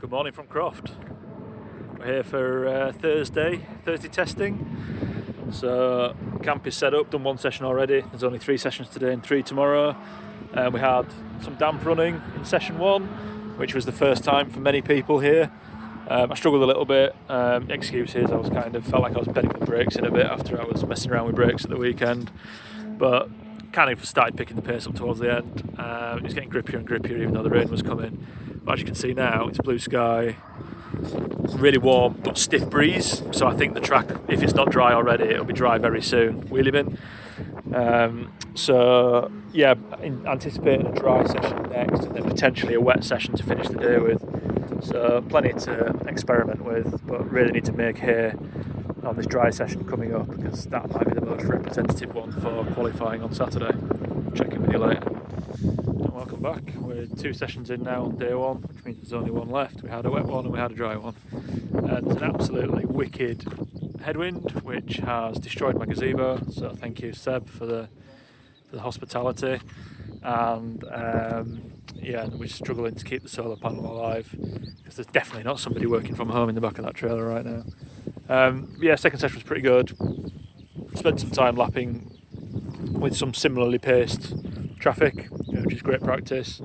Good morning from Croft. We're here for Thursday testing. So camp is set up, done one session already. There's only 3 sessions today and 3 tomorrow. We had some damp running in session 1, which was the first time for many people here. I struggled a little bit. Excuses, felt like I was bedding the brakes in a bit after I was messing around with brakes at the weekend. But kind of started picking the pace up towards the end. It was getting grippier and grippier even though the rain was coming. But as you can see now, it's blue sky, really warm but stiff breeze. So I think the track, if it's not dry already, it'll be dry very soon. Wheelie bin. Anticipating a dry session next and then potentially a wet session to finish the day with. So plenty to experiment with, but really need to make hay on this dry session coming up because that might be the most representative one for qualifying on Saturday. Check in with you later. And welcome back. We're 2 sessions in now on day 1, which means there's only 1 left. We had a wet one and we had a dry one. And there's an absolutely wicked headwind which has destroyed my gazebo, so thank you Seb for the hospitality. And we're struggling to keep the solar panel alive because there's definitely not somebody working from home in the back of that trailer right now. Second session was pretty good. Spent some time lapping with some similarly paced traffic, which is great practice.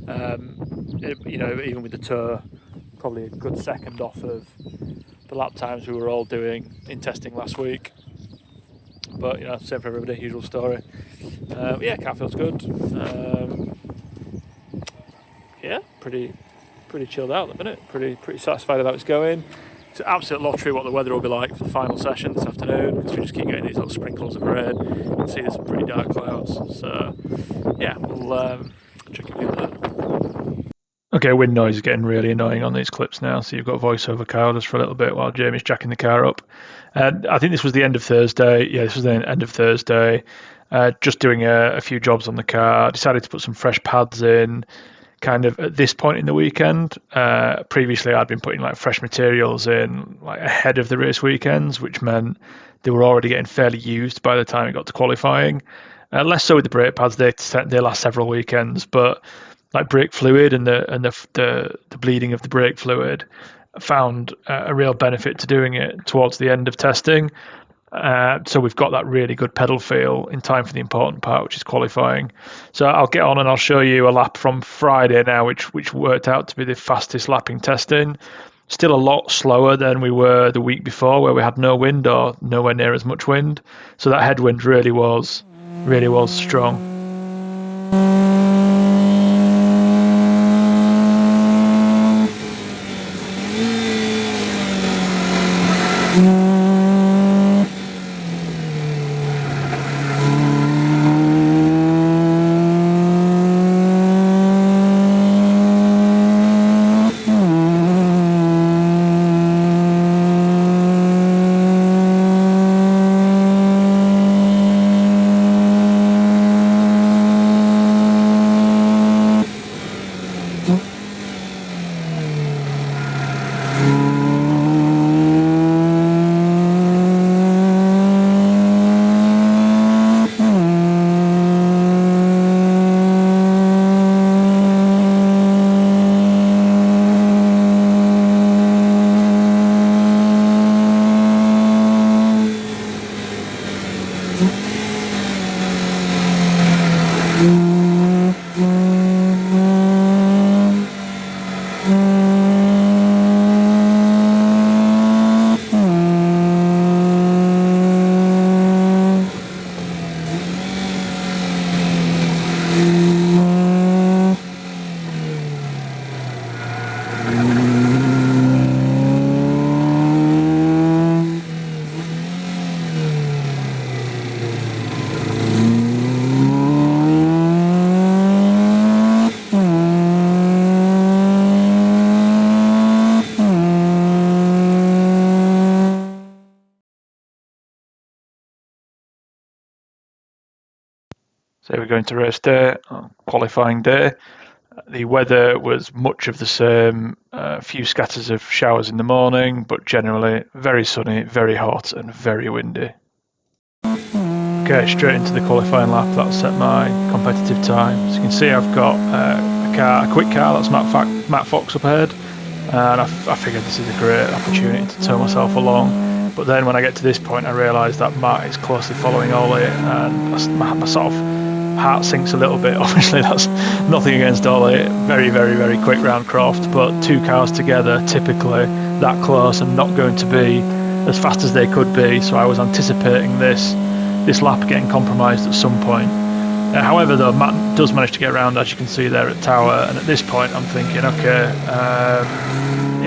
Even with the tow, probably a good second off of the lap times we were all doing in testing last week. But same for everybody, usual story. Car feels good. Pretty chilled out at the minute. Pretty satisfied with how it's going. It's an absolute lottery what the weather will be like for the final session this afternoon because we just keep getting these little sprinkles of rain. You can see there's some pretty dark clouds. So we'll check in with that. Okay, wind noise is getting really annoying on these clips now, so you've got voiceover Carl for a little bit while Jamie's jacking the car up. I think this was the end of Thursday. Yeah, this was the end of Thursday. Just doing a few jobs on the car. Decided to put some fresh pads in kind of at this point in the weekend. Previously I'd been putting like fresh materials in like ahead of the race weekends, which meant they were already getting fairly used by the time it got to qualifying. Less so with the brake pads, they last several weekends, but like brake fluid and the bleeding of the brake fluid, found a real benefit to doing it towards the end of testing. So we've got that really good pedal feel in time for the important part, which is qualifying. So I'll get on and I'll show you a lap from Friday now, which worked out to be the fastest lapping testing. Still a lot slower than we were the week before, where we had no wind or nowhere near as much wind. So that headwind really was strong. So we're going to race day, qualifying day. The weather was much of the same, a few scatters of showers in the morning, but generally very sunny, very hot and very windy. Okay, straight into the qualifying lap. That'll set my competitive time. So you can see I've got a quick car, that's Matt Fox up ahead. and I figured this is a great opportunity to tow myself along. But then when I get to this point, I realise that Matt is closely following Ollie, and my sort of heart sinks a little bit. Obviously, that's nothing against Ollie. Very, very, very quick round Croft, but two cars together, typically that close and not going to be as fast as they could be. So I was anticipating this lap getting compromised at some point. However, though, Matt does manage to get around, as you can see there at Tower, and at this point I'm thinking, okay,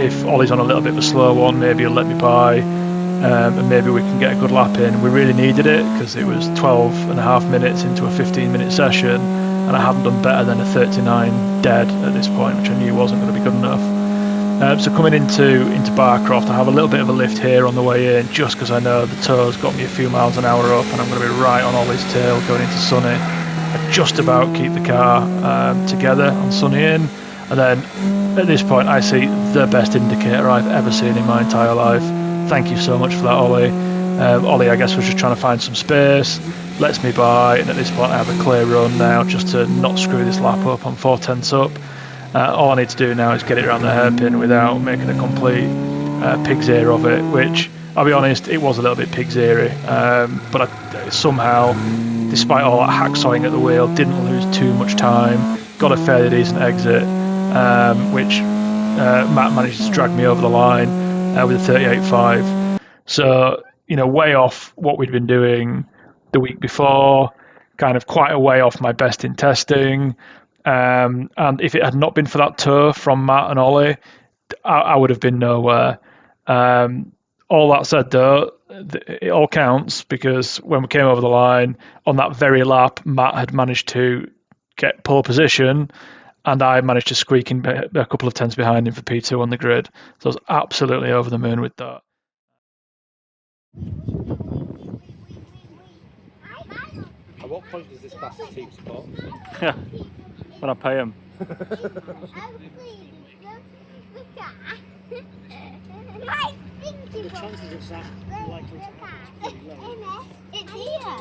if Ollie's on a little bit of a slow one, maybe he'll let me by, and maybe we can get a good lap in. We really needed it because it was 12 and a half minutes into a 15-minute session, and I hadn't done better than a 39 dead at this point, which I knew wasn't going to be good enough. So coming into Barcroft, I have a little bit of a lift here on the way in, just because I know the tow's got me a few miles an hour up, and I'm going to be right on Ollie's tail going into Sunny. I just about keep the car together on Sunny in, and then at this point I see the best indicator I've ever seen in my entire life. Thank you so much for that, Ollie. Ollie, I guess, was just trying to find some space, lets me by, and at this point I have a clear run now just to not screw this lap up. I'm 4/10 up. All I need to do now is get it around the hairpin without making a complete pig's ear of it, which, I'll be honest, it was a little bit pig's eary, but I somehow, despite all that hacksawing at the wheel, didn't lose too much time, got a fairly decent exit, which Matt managed to drag me over the line with a 38.5. So, way off what we'd been doing the week before, kind of quite a way off my best in testing. And if it had not been for that tow from Matt and Ollie, I would have been nowhere. All that said, though, it all counts, because when we came over the line on that very lap, Matt had managed to get pole position, and I managed to squeak in a couple of tenths behind him for P2 on the grid. So I was absolutely over the moon with that. At what point does this class as team support? Yeah, when I pay him. The chances of that likely to happen is pretty low. It's here.